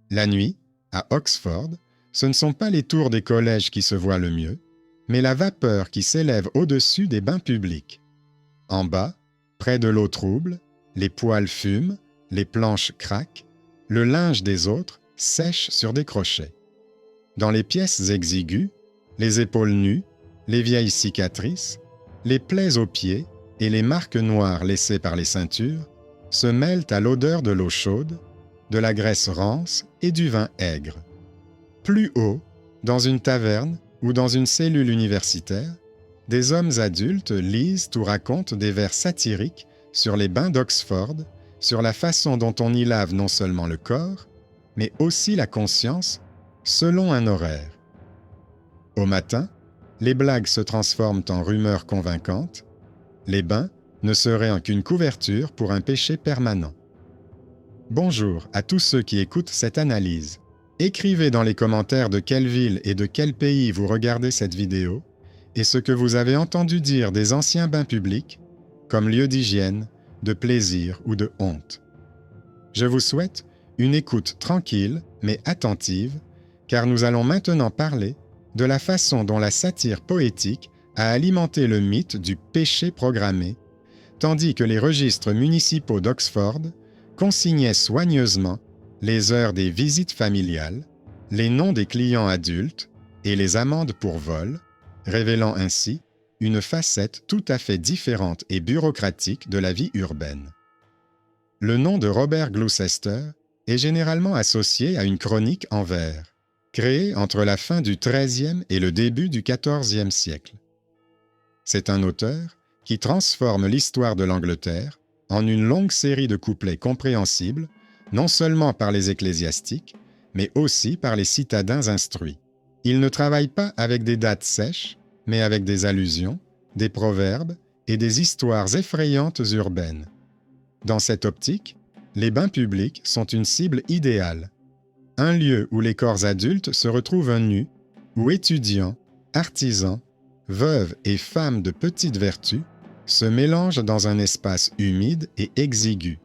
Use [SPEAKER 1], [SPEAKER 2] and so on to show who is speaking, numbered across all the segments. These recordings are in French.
[SPEAKER 1] La nuit, à Oxford, ce ne sont pas les tours des collèges qui se voient le mieux, mais la vapeur qui s'élève au-dessus des bains publics. En bas, près de l'eau trouble, les poêles fument, les planches craquent, le linge des autres sèche sur des crochets. Dans les pièces exiguës, les épaules nues, les vieilles cicatrices, les plaies aux pieds et les marques noires laissées par les ceintures se mêlent à l'odeur de l'eau chaude, de la graisse rance et du vin aigre. Plus haut, dans une taverne ou dans une cellule universitaire, des hommes adultes lisent ou racontent des vers satiriques sur les bains d'Oxford, sur la façon dont on y lave non seulement le corps, mais aussi la conscience, selon un horaire. Au matin, les blagues se transforment en rumeurs convaincantes. Les bains ne seraient qu'une couverture pour un péché permanent. Bonjour à tous ceux qui écoutent cette analyse. Écrivez dans les commentaires de quelle ville et de quel pays vous regardez cette vidéo et ce que vous avez entendu dire des anciens bains publics comme lieu d'hygiène, de plaisir ou de honte. Je vous souhaite une écoute tranquille mais attentive, car nous allons maintenant parler de la façon dont la satire poétique a alimenté le mythe du péché programmé, tandis que les registres municipaux d'Oxford consignaient soigneusement les heures des visites familiales, les noms des clients adultes et les amendes pour vol, révélant ainsi une facette tout à fait différente et bureaucratique de la vie urbaine. Le nom de Robert Gloucester est généralement associé à une chronique en vers, créée entre la fin du XIIIe et le début du XIVe siècle. C'est un auteur qui transforme l'histoire de l'Angleterre en une longue série de couplets compréhensibles, non seulement par les ecclésiastiques, mais aussi par les citadins instruits. Il ne travaille pas avec des dates sèches, mais avec des allusions, des proverbes et des histoires effrayantes urbaines. Dans cette optique, les bains publics sont une cible idéale. Un lieu où les corps adultes se retrouvent nus, où étudiants, artisans, veuves et femmes de petite vertu se mélangent dans un espace humide et exigu.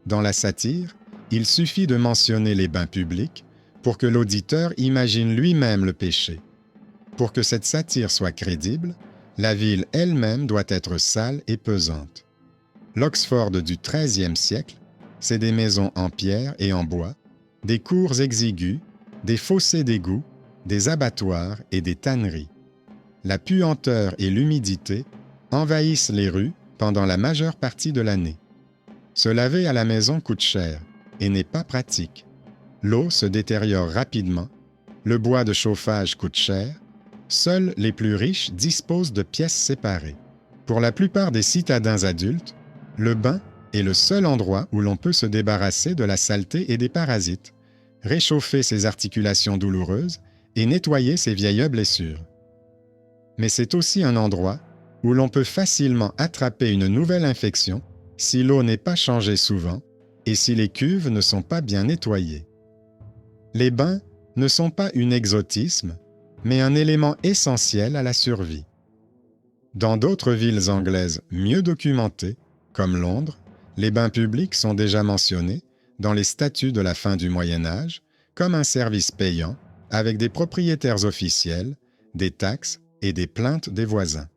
[SPEAKER 1] Dans la satire, il suffit de mentionner les bains publics pour que l'auditeur imagine lui-même le péché. Pour que cette satire soit crédible, la ville elle-même doit être sale et pesante. L'Oxford du XIIIe siècle, c'est des maisons en pierre et en bois, des cours exigus, des fossés d'égouts, des abattoirs et des tanneries. La puanteur et l'humidité envahissent les rues pendant la majeure partie de l'année. Se laver à la maison coûte cher et n'est pas pratique. L'eau se détériore rapidement, le bois de chauffage coûte cher, seuls les plus riches disposent de pièces séparées. Pour la plupart des citadins adultes, le bain est le seul endroit où l'on peut se débarrasser de la saleté et des parasites, réchauffer ses articulations douloureuses et nettoyer ses vieilles blessures. Mais c'est aussi un endroit où l'on peut facilement attraper une nouvelle infection si l'eau n'est pas changée souvent et si les cuves ne sont pas bien nettoyées. Les bains ne sont pas un exotisme, mais un élément essentiel à la survie. Dans d'autres villes anglaises mieux documentées, comme Londres, les bains publics sont déjà mentionnés dans les statuts de la fin du Moyen Âge comme un service payant avec des propriétaires officiels, des taxes et des plaintes des voisins.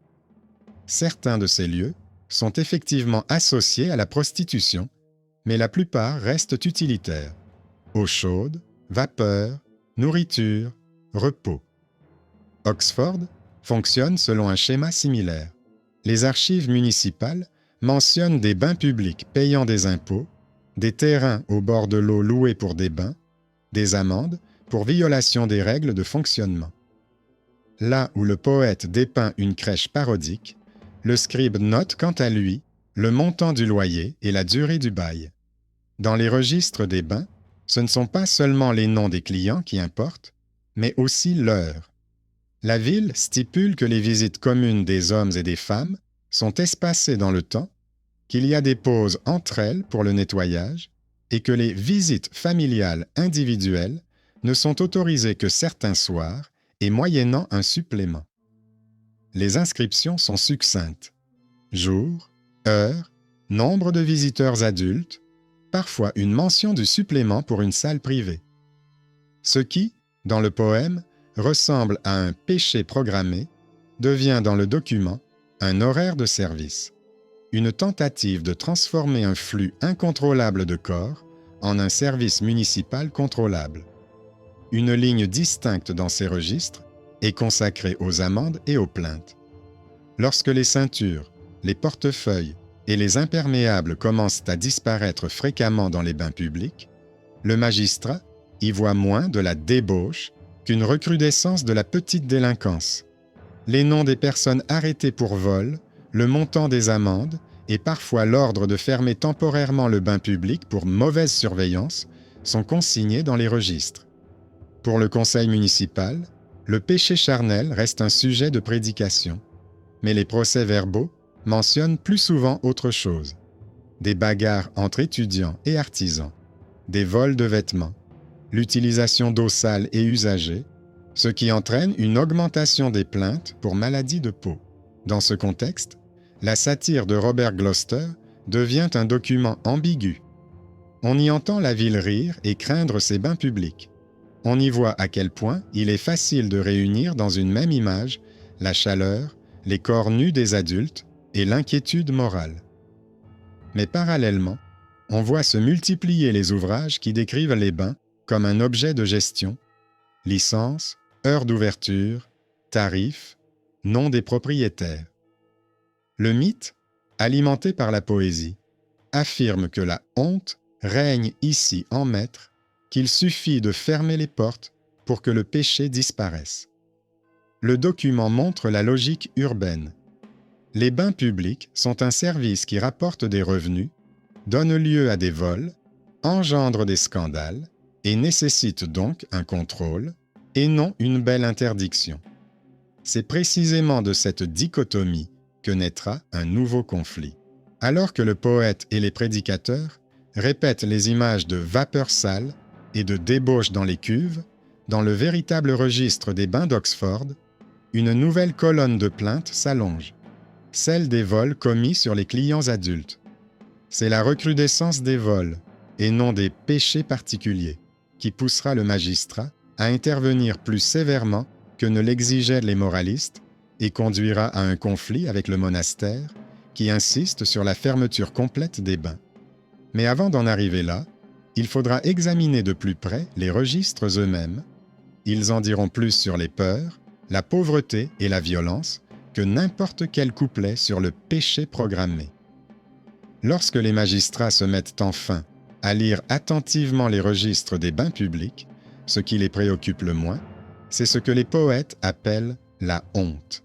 [SPEAKER 1] Certains de ces lieux sont effectivement associés à la prostitution, mais la plupart restent utilitaires. Eau chaude, vapeur, nourriture, repos. Oxford fonctionne selon un schéma similaire. Les archives municipales mentionnent des bains publics payant des impôts, des terrains au bord de l'eau loués pour des bains, des amendes pour violation des règles de fonctionnement. Là où le poète dépeint une crèche parodique, le scribe note quant à lui le montant du loyer et la durée du bail. Dans les registres des bains, ce ne sont pas seulement les noms des clients qui importent, mais aussi l'heure. La ville stipule que les visites communes des hommes et des femmes sont espacées dans le temps, qu'il y a des pauses entre elles pour le nettoyage et que les visites familiales individuelles ne sont autorisées que certains soirs et moyennant un supplément. Les inscriptions sont succinctes. Jour, heure, nombre de visiteurs adultes, parfois une mention du supplément pour une salle privée. Ce qui, dans le poème, ressemble à un péché programmé, devient dans le document un horaire de service, une tentative de transformer un flux incontrôlable de corps en un service municipal contrôlable. Une ligne distincte dans ces registres est consacrée aux amendes et aux plaintes. Lorsque les ceintures, les portefeuilles et les imperméables commencent à disparaître fréquemment dans les bains publics, le magistrat y voit moins de la débauche qu'une recrudescence de la petite délinquance. Les noms des personnes arrêtées pour vol, le montant des amendes et parfois l'ordre de fermer temporairement le bain public pour mauvaise surveillance sont consignés dans les registres. Pour le conseil municipal, le péché charnel reste un sujet de prédication, mais les procès-verbaux mentionnent plus souvent autre chose. Des bagarres entre étudiants et artisans, des vols de vêtements, l'utilisation d'eau sale et usagée, ce qui entraîne une augmentation des plaintes pour maladies de peau. Dans ce contexte, la satire de Robert Gloucester devient un document ambigu. On y entend la ville rire et craindre ses bains publics. On y voit à quel point il est facile de réunir dans une même image la chaleur, les corps nus des adultes et l'inquiétude morale. Mais parallèlement, on voit se multiplier les ouvrages qui décrivent les bains comme un objet de gestion, licence, heure d'ouverture, tarifs, nom des propriétaires. Le mythe, alimenté par la poésie, affirme que la honte règne ici en maître, qu'il suffit de fermer les portes pour que le péché disparaisse. Le document montre la logique urbaine. Les bains publics sont un service qui rapporte des revenus, donne lieu à des vols, engendre des scandales et nécessite donc un contrôle et non une belle interdiction. C'est précisément de cette dichotomie que naîtra un nouveau conflit. Alors que le poète et les prédicateurs répètent les images de vapeur sale et de débauche dans les cuves, dans le véritable registre des bains d'Oxford, une nouvelle colonne de plaintes s'allonge, celle des vols commis sur les clients adultes. C'est la recrudescence des vols, et non des péchés particuliers, qui poussera le magistrat à intervenir plus sévèrement que ne l'exigeaient les moralistes et conduira à un conflit avec le monastère qui insiste sur la fermeture complète des bains. Mais avant d'en arriver là, il faudra examiner de plus près les registres eux-mêmes. Ils en diront plus sur les peurs, la pauvreté et la violence que n'importe quel couplet sur le péché programmé. Lorsque les magistrats se mettent enfin à lire attentivement les registres des bains publics, ce qui les préoccupe le moins, c'est ce que les poètes appellent la honte.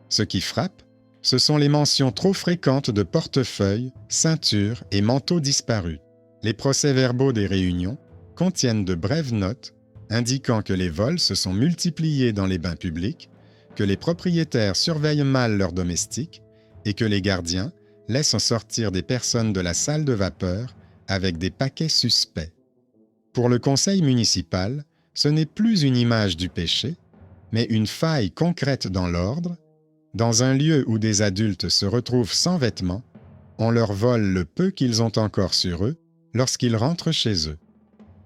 [SPEAKER 1] Ce qui frappe, ce sont les mentions trop fréquentes de portefeuilles, ceintures et manteaux disparus. Les procès-verbaux des réunions contiennent de brèves notes indiquant que les vols se sont multipliés dans les bains publics, que les propriétaires surveillent mal leurs domestiques et que les gardiens laissent sortir des personnes de la salle de vapeur avec des paquets suspects. Pour le conseil municipal, ce n'est plus une image du péché, mais une faille concrète dans l'ordre. Dans un lieu où des adultes se retrouvent sans vêtements, on leur vole le peu qu'ils ont encore sur eux lorsqu'ils rentrent chez eux.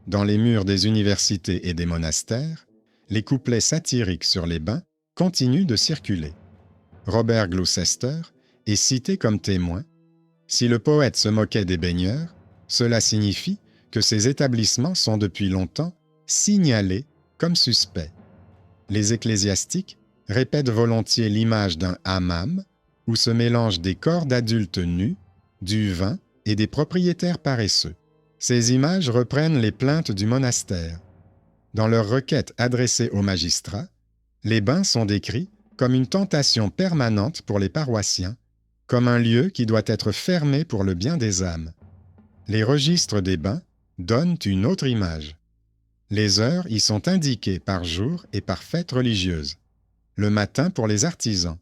[SPEAKER 1] Dans les murs des universités et des monastères, les couplets satiriques sur les bains continuent de circuler. Robert Gloucester est cité comme témoin. Si le poète se moquait des baigneurs, cela signifie que ces établissements sont depuis longtemps signalés comme suspects. Les ecclésiastiques répètent volontiers l'image d'un hammam où se mélangent des corps d'adultes nus, du vin et des propriétaires paresseux. Ces images reprennent les plaintes du monastère. Dans leurs requêtes adressées aux magistrats, les bains sont décrits comme une tentation permanente pour les paroissiens, comme un lieu qui doit être fermé pour le bien des âmes. Les registres des bains donnent une autre image. Les heures y sont indiquées par jour et par fête religieuse. Le matin pour les artisans,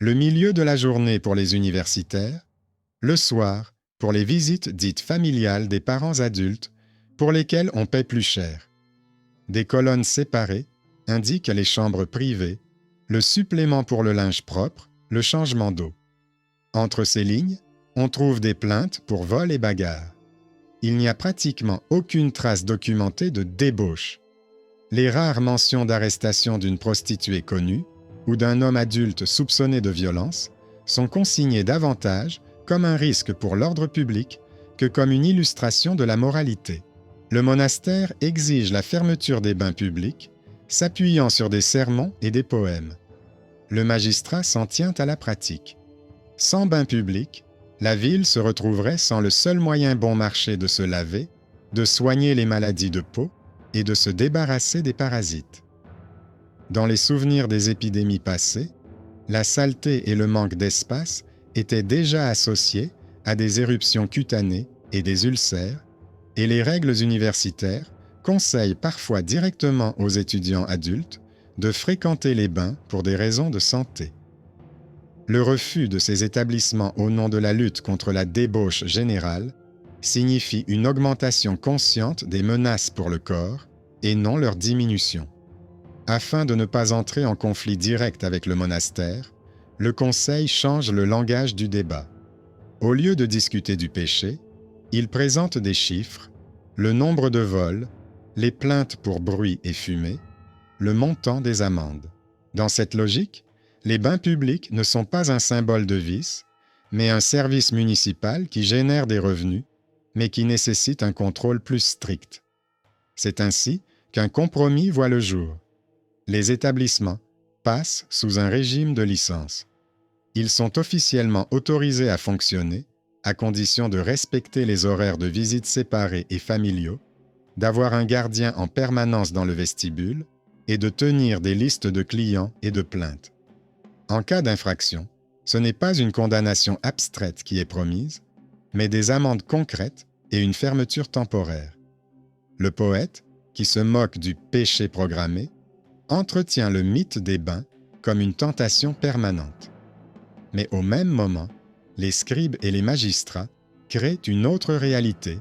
[SPEAKER 1] le milieu de la journée pour les universitaires, le soir pour les visites dites familiales des parents adultes pour lesquels on paie plus cher. Des colonnes séparées indiquent les chambres privées, le supplément pour le linge propre, le changement d'eau. Entre ces lignes, on trouve des plaintes pour vol et bagarre. Il n'y a pratiquement aucune trace documentée de débauche. les rares mentions d'arrestation d'une prostituée connue ou d'un homme adulte soupçonné de violence sont consignées davantage comme un risque pour l'ordre public que comme une illustration de la moralité. Le monastère exige la fermeture des bains publics, s'appuyant sur des sermons et des poèmes. Le magistrat s'en tient à la pratique. Sans bains publics, la ville se retrouverait sans le seul moyen bon marché de se laver, de soigner les maladies de peau et de se débarrasser des parasites. Dans les souvenirs des épidémies passées, la saleté et le manque d'espace étaient déjà associés à des éruptions cutanées et des ulcères, et les règles universitaires conseillent parfois directement aux étudiants adultes de fréquenter les bains pour des raisons de santé. Le refus de ces établissements au nom de la lutte contre la débauche générale signifie une augmentation consciente des menaces pour le corps et non leur diminution. Afin de ne pas entrer en conflit direct avec le monastère, le Conseil change le langage du débat. Au lieu de discuter du péché, il présente des chiffres, le nombre de vols, les plaintes pour bruit et fumée, le montant des amendes. Dans cette logique, les bains publics ne sont pas un symbole de vice, mais un service municipal qui génère des revenus, mais qui nécessite un contrôle plus strict. C'est ainsi qu'un compromis voit le jour. Les établissements passent sous un régime de licence. Ils sont officiellement autorisés à fonctionner, à condition de respecter les horaires de visite séparés et familiaux, d'avoir un gardien en permanence dans le vestibule et de tenir des listes de clients et de plaintes. En cas d'infraction, ce n'est pas une condamnation abstraite qui est promise, mais des amendes concrètes et une fermeture temporaire. Le poète, qui se moque du péché programmé, entretient le mythe des bains comme une tentation permanente. Mais au même moment, les scribes et les magistrats créent une autre réalité,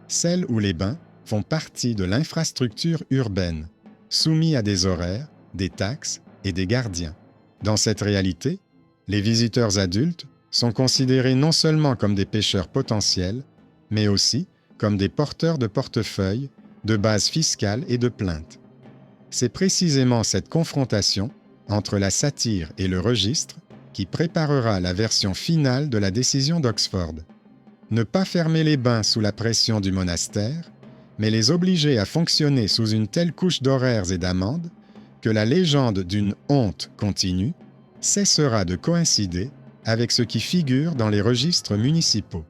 [SPEAKER 1] celle où les bains font partie de l'infrastructure urbaine, soumis à des horaires, des taxes et des gardiens. Dans cette réalité, les visiteurs adultes sont considérés non seulement comme des pêcheurs potentiels, mais aussi comme des porteurs de portefeuilles, de bases fiscales et de plaintes. C'est précisément cette confrontation entre la satire et le registre qui préparera la version finale de la décision d'Oxford. Ne pas fermer les bains sous la pression du monastère, mais les obliger à fonctionner sous une telle couche d'horaires et d'amendes que la légende d'une honte continue cessera de coïncider avec ce qui figure dans les registres municipaux.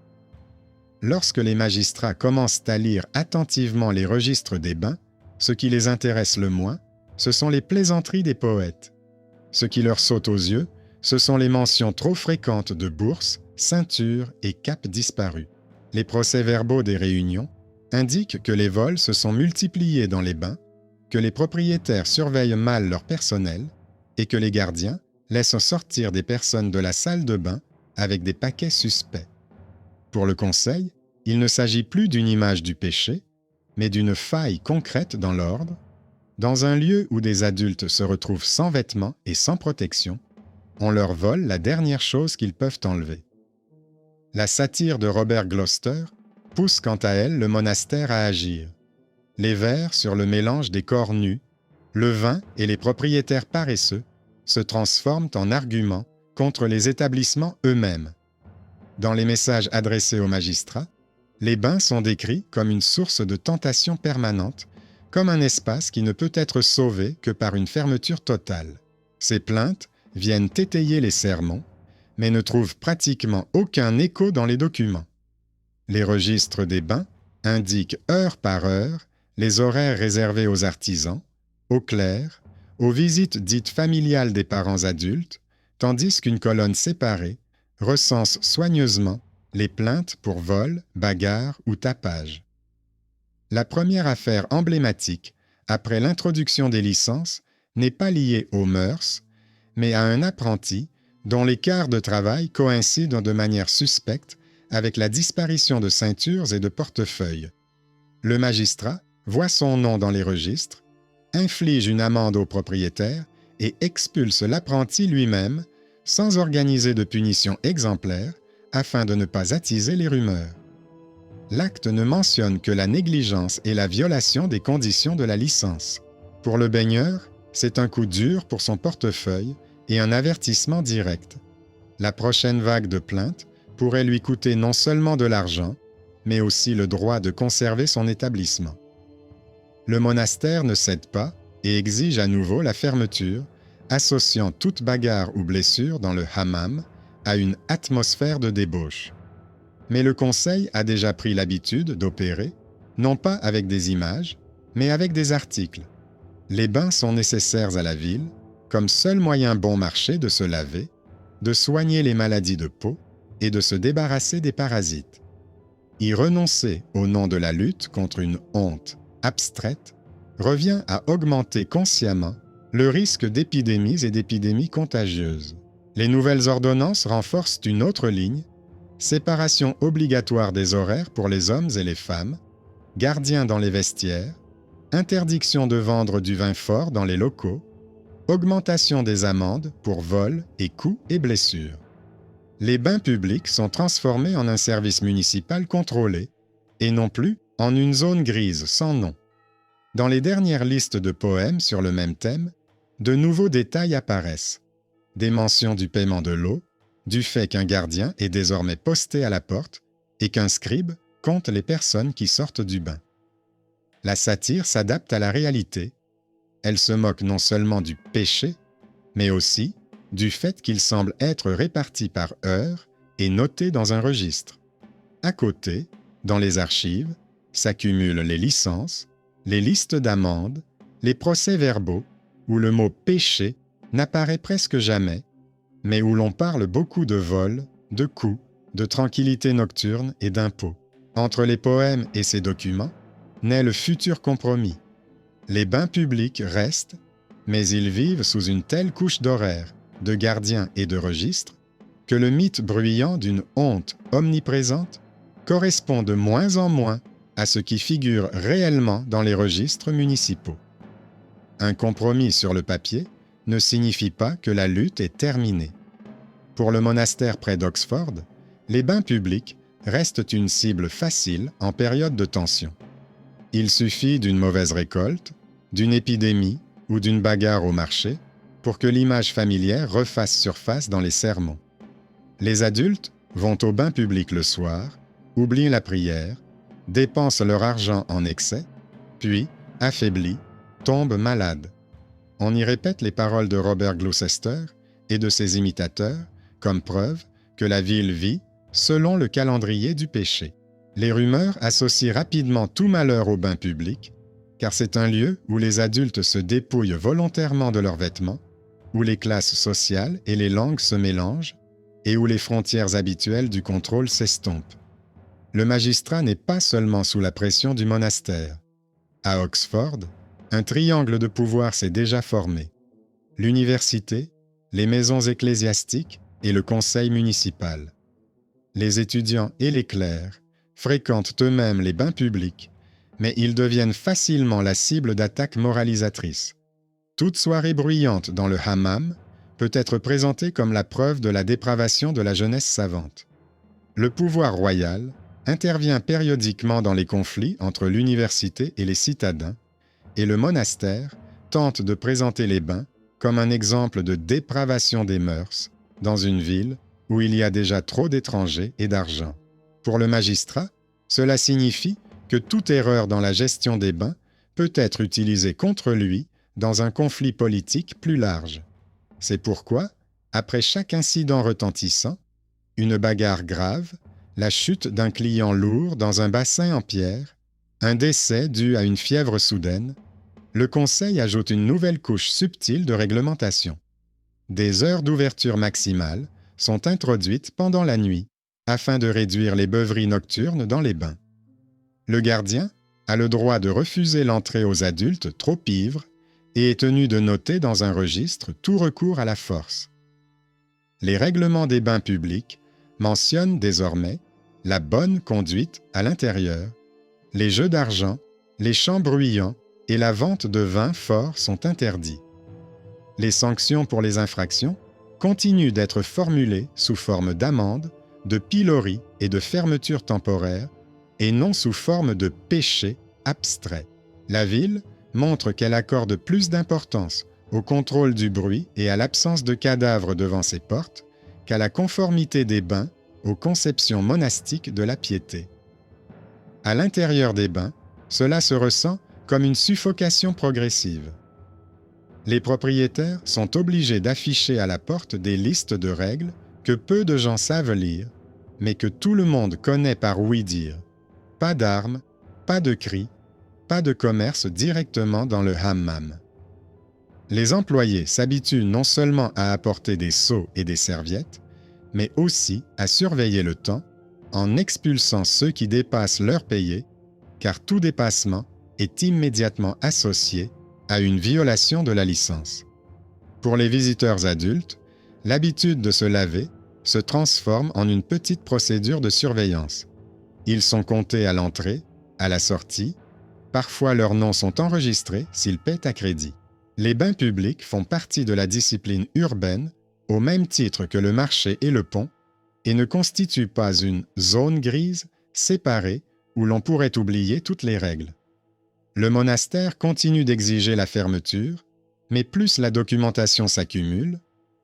[SPEAKER 1] Lorsque les magistrats commencent à lire attentivement les registres des bains, ce qui les intéresse le moins, ce sont les plaisanteries des poètes. Ce qui leur saute aux yeux, ce sont les mentions trop fréquentes de bourses, ceintures et capes disparues. Les procès-verbaux des réunions indiquent que les vols se sont multipliés dans les bains, que les propriétaires surveillent mal leur personnel et que les gardiens laissent sortir des personnes de la salle de bain avec des paquets suspects. Pour le Conseil, il ne s'agit plus d'une image du péché, mais d'une faille concrète dans l'ordre. Dans un lieu où des adultes se retrouvent sans vêtements et sans protection, on leur vole la dernière chose qu'ils peuvent enlever. La satire de Robert Gloucester pousse quant à elle le monastère à agir. Les vers sur le mélange des corps nus, le vin et les propriétaires paresseux se transforment en arguments contre les établissements eux-mêmes. Dans les messages adressés aux magistrats, les bains sont décrits comme une source de tentation permanente, comme un espace qui ne peut être sauvé que par une fermeture totale. Ces plaintes viennent étayer les sermons, mais ne trouvent pratiquement aucun écho dans les documents. Les registres des bains indiquent heure par heure les horaires réservés aux artisans, aux clercs, aux visites dites familiales des parents adultes, tandis qu'une colonne séparée recense soigneusement les plaintes pour vol, bagarre ou tapage. La première affaire emblématique, après l'introduction des licences, n'est pas liée aux mœurs, mais à un apprenti dont les quarts de travail coïncident de manière suspecte avec la disparition de ceintures et de portefeuilles. Le magistrat voit son nom dans les registres, inflige une amende au propriétaire et expulse l'apprenti lui-même sans organiser de punition exemplaire afin de ne pas attiser les rumeurs. L'acte ne mentionne que la négligence et la violation des conditions de la licence. Pour le baigneur, c'est un coup dur pour son portefeuille et un avertissement direct. La prochaine vague de plaintes pourrait lui coûter non seulement de l'argent, mais aussi le droit de conserver son établissement. Le monastère ne cède pas et exige à nouveau la fermeture, associant toute bagarre ou blessure dans le hammam à une atmosphère de débauche. Mais le conseil a déjà pris l'habitude d'opérer, non pas avec des images, mais avec des articles. Les bains sont nécessaires à la ville, comme seul moyen bon marché de se laver, de soigner les maladies de peau et de se débarrasser des parasites. Y renoncer au nom de la lutte contre une honte abstraite revient à augmenter consciemment le risque d'épidémies et d'épidémies contagieuses. Les nouvelles ordonnances renforcent une autre ligne: séparation obligatoire des horaires pour les hommes et les femmes, gardiens dans les vestiaires, interdiction de vendre du vin fort dans les locaux, augmentation des amendes pour vol et coups et blessures. Les bains publics sont transformés en un service municipal contrôlé et non plus en une zone grise sans nom. Dans les dernières listes de poèmes sur le même thème, de nouveaux détails apparaissent. Des mentions du paiement de l'eau, du fait qu'un gardien est désormais posté à la porte et qu'un scribe compte les personnes qui sortent du bain. La satire s'adapte à la réalité. Elle se moque non seulement du péché, mais aussi du fait qu'il semble être réparti par heure et noté dans un registre. À côté, dans les archives, s'accumulent les licences, les listes d'amendes, les procès-verbaux, où le mot « péché » n'apparaît presque jamais, mais où l'on parle beaucoup de vol, de coups, de tranquillité nocturne et d'impôts. Entre les poèmes et ces documents, naît le futur compromis. Les bains publics restent, mais ils vivent sous une telle couche d'horaires, de gardiens et de registres, que le mythe bruyant d'une honte omniprésente correspond de moins en moins à ce qui figure réellement dans les registres municipaux. Un compromis sur le papier ne signifie pas que la lutte est terminée. Pour le monastère près d'Oxford, les bains publics restent une cible facile en période de tension. Il suffit d'une mauvaise récolte, d'une épidémie ou d'une bagarre au marché pour que l'image familière refasse surface dans les sermons. Les adultes vont au bain public le soir, oublient la prière, dépensent leur argent en excès, puis, affaiblis, tombent malades. On y répète les paroles de Robert Gloucester et de ses imitateurs comme preuve que la ville vit selon le calendrier du péché. Les rumeurs associent rapidement tout malheur au bain public, car c'est un lieu où les adultes se dépouillent volontairement de leurs vêtements, où les classes sociales et les langues se mélangent et où les frontières habituelles du contrôle s'estompent. Le magistrat n'est pas seulement sous la pression du monastère. À Oxford, un triangle de pouvoir s'est déjà formé. L'université, les maisons ecclésiastiques et le conseil municipal. Les étudiants et les clercs fréquentent eux-mêmes les bains publics, mais ils deviennent facilement la cible d'attaques moralisatrices. Toute soirée bruyante dans le hammam peut être présentée comme la preuve de la dépravation de la jeunesse savante. Le pouvoir royal intervient périodiquement dans les conflits entre l'université et les citadins, et le monastère tente de présenter les bains comme un exemple de dépravation des mœurs dans une ville où il y a déjà trop d'étrangers et d'argent. Pour le magistrat, cela signifie que toute erreur dans la gestion des bains peut être utilisée contre lui dans un conflit politique plus large. C'est pourquoi, après chaque incident retentissant, une bagarre grave, la chute d'un client lourd dans un bassin en pierre, un décès dû à une fièvre soudaine, le Conseil ajoute une nouvelle couche subtile de réglementation. Des heures d'ouverture maximales sont introduites pendant la nuit afin de réduire les beuveries nocturnes dans les bains. Le gardien a le droit de refuser l'entrée aux adultes trop ivres et est tenu de noter dans un registre tout recours à la force. Les règlements des bains publics mentionnent désormais la bonne conduite à l'intérieur, les jeux d'argent, les chants bruyants et la vente de vin fort sont interdits. Les sanctions pour les infractions continuent d'être formulées sous forme d'amende, de pilori et de fermeture temporaire, et non sous forme de péché abstrait. La ville montre qu'elle accorde plus d'importance au contrôle du bruit et à l'absence de cadavres devant ses portes qu'à la conformité des bains aux conceptions monastiques de la piété. À l'intérieur des bains, cela se ressent comme une suffocation progressive. Les propriétaires sont obligés d'afficher à la porte des listes de règles que peu de gens savent lire, mais que tout le monde connaît par ouï-dire. Pas d'armes, pas de cris, pas de commerce directement dans le hammam. Les employés s'habituent non seulement à apporter des seaux et des serviettes, mais aussi à surveiller le temps en expulsant ceux qui dépassent l'heure payée, car tout dépassement est immédiatement associé à une violation de la licence. Pour les visiteurs adultes, l'habitude de se laver se transforme en une petite procédure de surveillance. Ils sont comptés à l'entrée, à la sortie, parfois leurs noms sont enregistrés s'ils paient à crédit. Les bains publics font partie de la discipline urbaine au même titre que le marché et le pont et ne constituent pas une zone grise séparée où l'on pourrait oublier toutes les règles. Le monastère continue d'exiger la fermeture, mais plus la documentation s'accumule,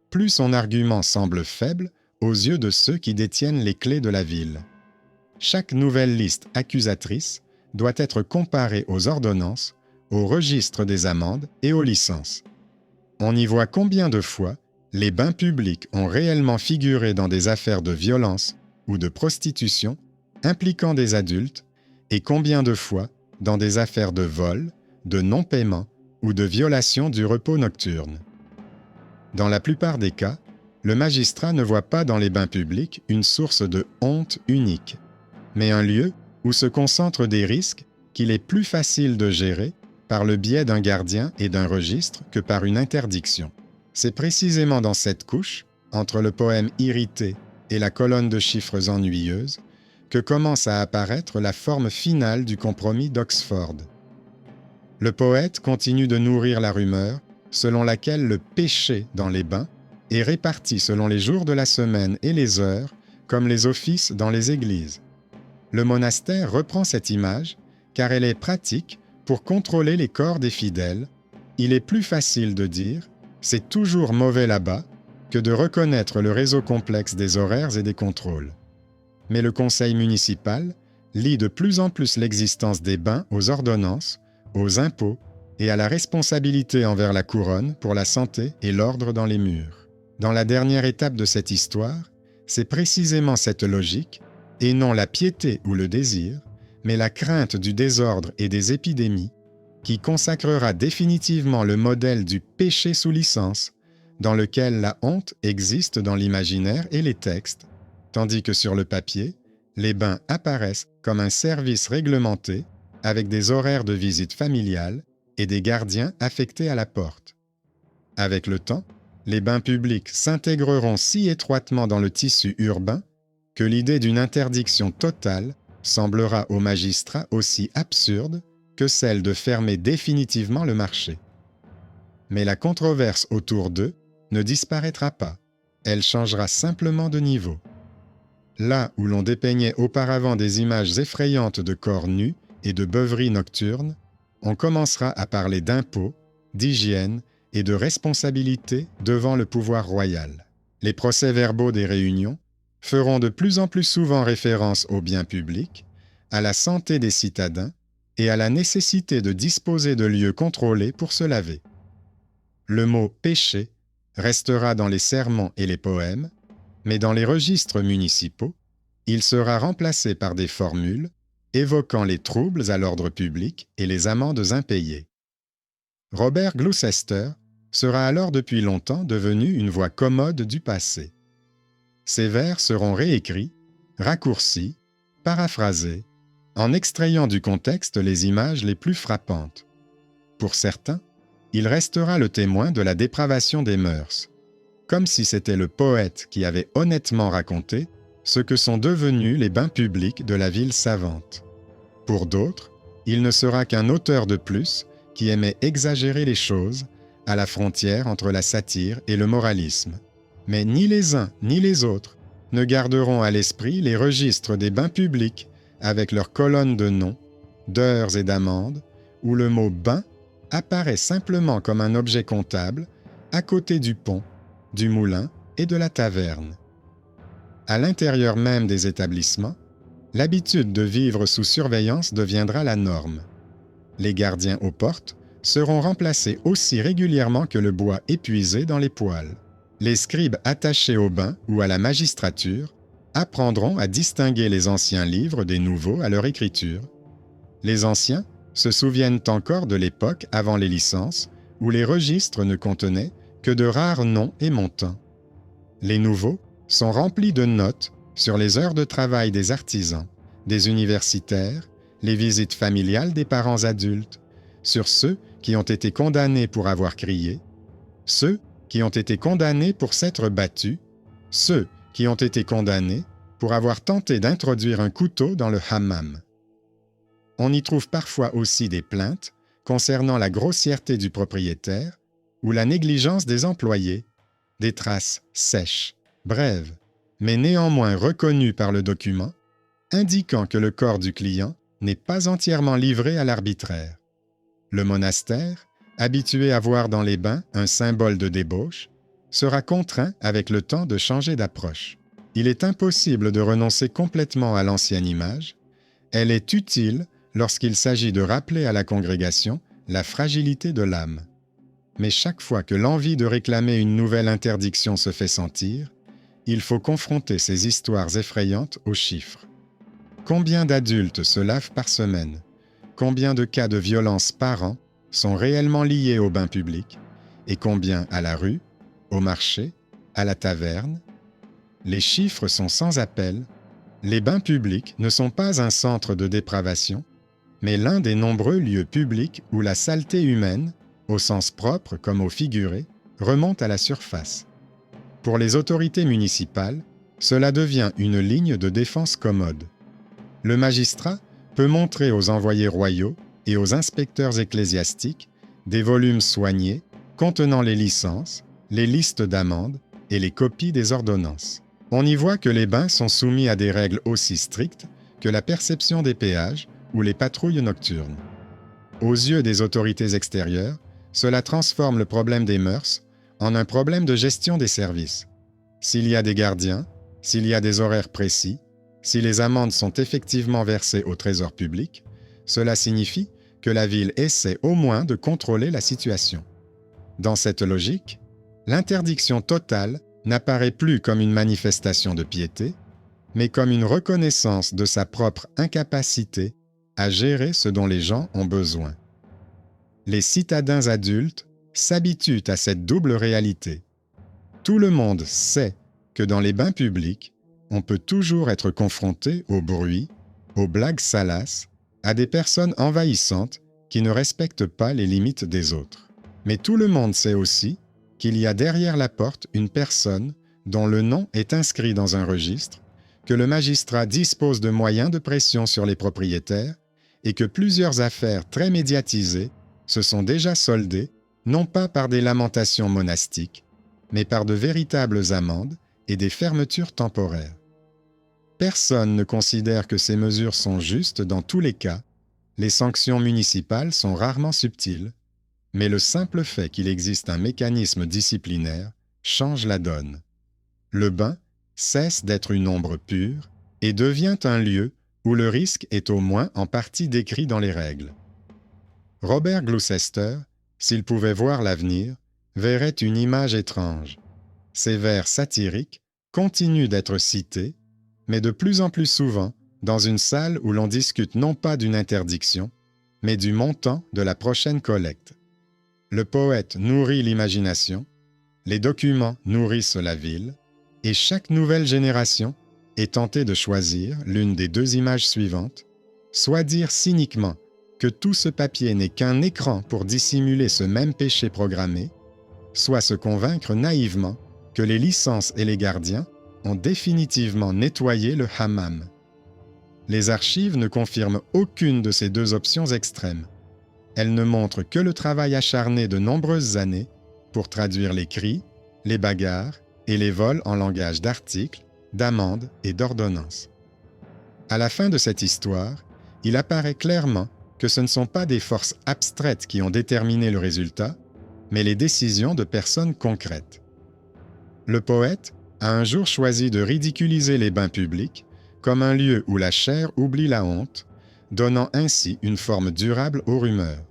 [SPEAKER 1] plus son argument semble faible aux yeux de ceux qui détiennent les clés de la ville. Chaque nouvelle liste accusatrice doit être comparée aux ordonnances, au registre des amendes et aux licences. On y voit combien de fois les bains publics ont réellement figuré dans des affaires de violence ou de prostitution impliquant des adultes et combien de fois dans des affaires de vol, de non-paiement ou de violation du repos nocturne. Dans la plupart des cas, le magistrat ne voit pas dans les bains publics une source de honte unique, mais un lieu où se concentrent des risques qu'il est plus facile de gérer par le biais d'un gardien et d'un registre que par une interdiction. C'est précisément dans cette couche, entre le poème irrité et la colonne de chiffres ennuyeuse, que commence à apparaître la forme finale du compromis d'Oxford. Le poète continue de nourrir la rumeur selon laquelle le péché dans les bains est réparti selon les jours de la semaine et les heures, comme les offices dans les églises. Le monastère reprend cette image car elle est pratique pour contrôler les corps des fidèles. Il est plus facile de dire « c'est toujours mauvais là-bas » que de reconnaître le réseau complexe des horaires et des contrôles. Mais le conseil municipal lie de plus en plus l'existence des bains aux ordonnances, aux impôts et à la responsabilité envers la couronne pour la santé et l'ordre dans les murs. Dans la dernière étape de cette histoire, c'est précisément cette logique, et non la piété ou le désir, mais la crainte du désordre et des épidémies, qui consacrera définitivement le modèle du péché sous licence, dans lequel la honte existe dans l'imaginaire et les textes, tandis que sur le papier, les bains apparaissent comme un service réglementé avec des horaires de visite familiale et des gardiens affectés à la porte. Avec le temps, les bains publics s'intégreront si étroitement dans le tissu urbain que l'idée d'une interdiction totale semblera aux magistrats aussi absurde que celle de fermer définitivement le marché. Mais la controverse autour d'eux ne disparaîtra pas, elle changera simplement de niveau. Là où l'on dépeignait auparavant des images effrayantes de corps nus et de beuveries nocturnes, on commencera à parler d'impôts, d'hygiène et de responsabilité devant le pouvoir royal. Les procès-verbaux des réunions feront de plus en plus souvent référence aux biens publics, à la santé des citadins et à la nécessité de disposer de lieux contrôlés pour se laver. Le mot « péché » restera dans les sermons et les poèmes, mais dans les registres municipaux, il sera remplacé par des formules évoquant les troubles à l'ordre public et les amendes impayées. Robert Gloucester sera alors depuis longtemps devenu une voix commode du passé. Ces vers seront réécrits, raccourcis, paraphrasés, en extrayant du contexte les images les plus frappantes. Pour certains, il restera le témoin de la dépravation des mœurs, comme si c'était le poète qui avait honnêtement raconté ce que sont devenus les bains publics de la ville savante. Pour d'autres, il ne sera qu'un auteur de plus qui aimait exagérer les choses à la frontière entre la satire et le moralisme. Mais ni les uns ni les autres ne garderont à l'esprit les registres des bains publics avec leurs colonnes de noms, d'heures et d'amendes, où le mot « bain » apparaît simplement comme un objet comptable à côté du pont, du moulin et de la taverne. À l'intérieur même des établissements, l'habitude de vivre sous surveillance deviendra la norme. Les gardiens aux portes seront remplacés aussi régulièrement que le bois épuisé dans les poêles. Les scribes attachés au bain ou à la magistrature apprendront à distinguer les anciens livres des nouveaux à leur écriture. Les anciens se souviennent encore de l'époque avant les licences où les registres ne contenaient que de rares noms et montants. Les nouveaux sont remplis de notes sur les heures de travail des artisans, des universitaires, les visites familiales des parents adultes, sur ceux qui ont été condamnés pour avoir crié, ceux qui ont été condamnés pour s'être battus, ceux qui ont été condamnés pour avoir tenté d'introduire un couteau dans le hammam. On y trouve parfois aussi des plaintes concernant la grossièreté du propriétaire ou la négligence des employés, des traces sèches, brèves, mais néanmoins reconnues par le document, indiquant que le corps du client n'est pas entièrement livré à l'arbitraire. Le monastère, habitué à voir dans les bains un symbole de débauche, sera contraint avec le temps de changer d'approche. Il est impossible de renoncer complètement à l'ancienne image. Elle est utile lorsqu'il s'agit de rappeler à la congrégation la fragilité de l'âme. Mais chaque fois que l'envie de réclamer une nouvelle interdiction se fait sentir, il faut confronter ces histoires effrayantes aux chiffres. Combien d'adultes se lavent par semaine? Combien de cas de violence par an sont réellement liés au bain public? Et combien à la rue, au marché, à la taverne? Les chiffres sont sans appel. Les bains publics ne sont pas un centre de dépravation, mais l'un des nombreux lieux publics où la saleté humaine, au sens propre comme au figuré, remonte à la surface. Pour les autorités municipales, cela devient une ligne de défense commode. Le magistrat peut montrer aux envoyés royaux et aux inspecteurs ecclésiastiques des volumes soignés contenant les licences, les listes d'amendes et les copies des ordonnances. On y voit que les bains sont soumis à des règles aussi strictes que la perception des péages ou les patrouilles nocturnes. Aux yeux des autorités extérieures, cela transforme le problème des mœurs en un problème de gestion des services. S'il y a des gardiens, s'il y a des horaires précis, si les amendes sont effectivement versées au trésor public, cela signifie que la ville essaie au moins de contrôler la situation. Dans cette logique, l'interdiction totale n'apparaît plus comme une manifestation de piété, mais comme une reconnaissance de sa propre incapacité à gérer ce dont les gens ont besoin. Les citadins adultes s'habituent à cette double réalité. Tout le monde sait que dans les bains publics, on peut toujours être confronté au bruit, aux blagues salaces, à des personnes envahissantes qui ne respectent pas les limites des autres. Mais tout le monde sait aussi qu'il y a derrière la porte une personne dont le nom est inscrit dans un registre, que le magistrat dispose de moyens de pression sur les propriétaires et que plusieurs affaires très médiatisées se sont déjà soldées non pas par des lamentations monastiques, mais par de véritables amendes et des fermetures temporaires. Personne ne considère que ces mesures sont justes dans tous les cas. Les sanctions municipales sont rarement subtiles, mais le simple fait qu'il existe un mécanisme disciplinaire change la donne. Le bain cesse d'être une ombre pure et devient un lieu où le risque est au moins en partie décrit dans les règles. Robert Gloucester, s'il pouvait voir l'avenir, verrait une image étrange. Ces vers satiriques continuent d'être cités, mais de plus en plus souvent dans une salle où l'on discute non pas d'une interdiction, mais du montant de la prochaine collecte. Le poète nourrit l'imagination, les documents nourrissent la ville, et chaque nouvelle génération est tentée de choisir l'une des deux images suivantes, soit dire cyniquement que tout ce papier n'est qu'un écran pour dissimuler ce même péché programmé, soit se convaincre naïvement que les licences et les gardiens ont définitivement nettoyé le hammam. Les archives ne confirment aucune de ces deux options extrêmes. Elles ne montrent que le travail acharné de nombreuses années pour traduire les cris, les bagarres et les vols en langage d'articles, d'amendes et d'ordonnances. À la fin de cette histoire, il apparaît clairement que ce ne sont pas des forces abstraites qui ont déterminé le résultat, mais les décisions de personnes concrètes. Le poète a un jour choisi de ridiculiser les bains publics comme un lieu où la chair oublie la honte, donnant ainsi une forme durable aux rumeurs.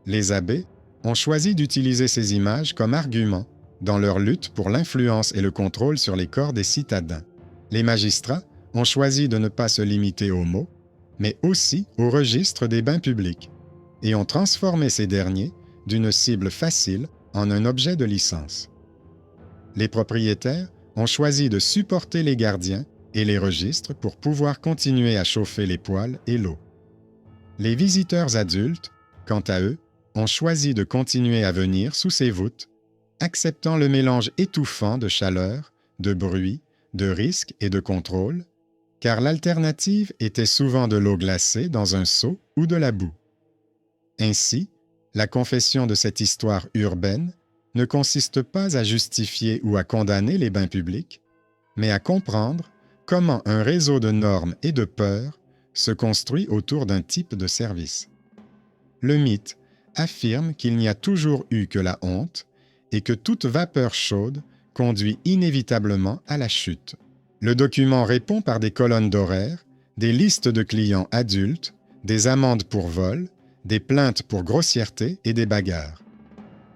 [SPEAKER 1] Les abbés ont choisi d'utiliser ces images comme argument dans leur lutte pour l'influence et le contrôle sur les corps des citadins. Les magistrats ont choisi de ne pas se limiter aux mots, mais aussi au registre des bains publics, et ont transformé ces derniers d'une cible facile en un objet de licence. Les propriétaires ont choisi de supporter les gardiens et les registres pour pouvoir continuer à chauffer les poêles et l'eau. Les visiteurs adultes, quant à eux, ont choisi de continuer à venir sous ces voûtes, acceptant le mélange étouffant de chaleur, de bruit, de risque et de contrôle, car l'alternative était souvent de l'eau glacée dans un seau ou de la boue. Ainsi, la confession de cette histoire urbaine ne consiste pas à justifier ou à condamner les bains publics, mais à comprendre comment un réseau de normes et de peurs se construit autour d'un type de service. Le mythe affirme qu'il n'y a toujours eu que la honte et que toute vapeur chaude conduit inévitablement à la chute. Le document répond par des colonnes d'horaires, des listes de clients adultes, des amendes pour vol, des plaintes pour grossièreté et des bagarres.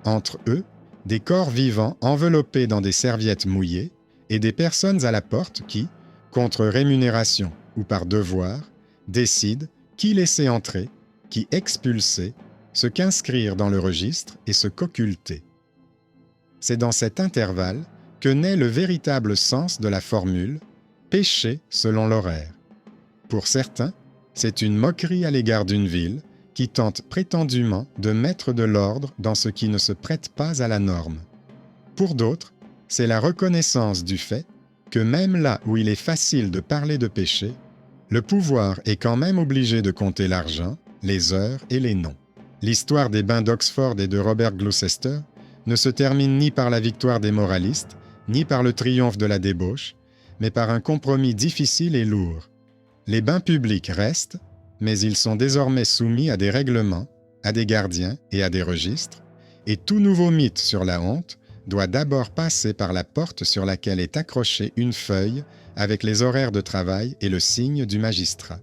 [SPEAKER 1] Entre eux, des corps vivants enveloppés dans des serviettes mouillées et des personnes à la porte qui, contre rémunération ou par devoir, décident qui laisser entrer, qui expulser, ce qu'inscrire dans le registre et ce qu'occulter. C'est dans cet intervalle que naît le véritable sens de la formule « péché selon l'horaire ». Pour certains, c'est une moquerie à l'égard d'une ville qui tente prétendument de mettre de l'ordre dans ce qui ne se prête pas à la norme. Pour d'autres, c'est la reconnaissance du fait que même là où il est facile de parler de péché, le pouvoir est quand même obligé de compter l'argent, les heures et les noms. L'histoire des bains d'Oxford et de Robert Gloucester ne se termine ni par la victoire des moralistes, ni par le triomphe de la débauche, mais par un compromis difficile et lourd. Les bains publics restent, mais ils sont désormais soumis à des règlements, à des gardiens et à des registres, et tout nouveau mythe sur la honte doit d'abord passer par la porte sur laquelle est accrochée une feuille avec les horaires de travail et le signe du magistrat.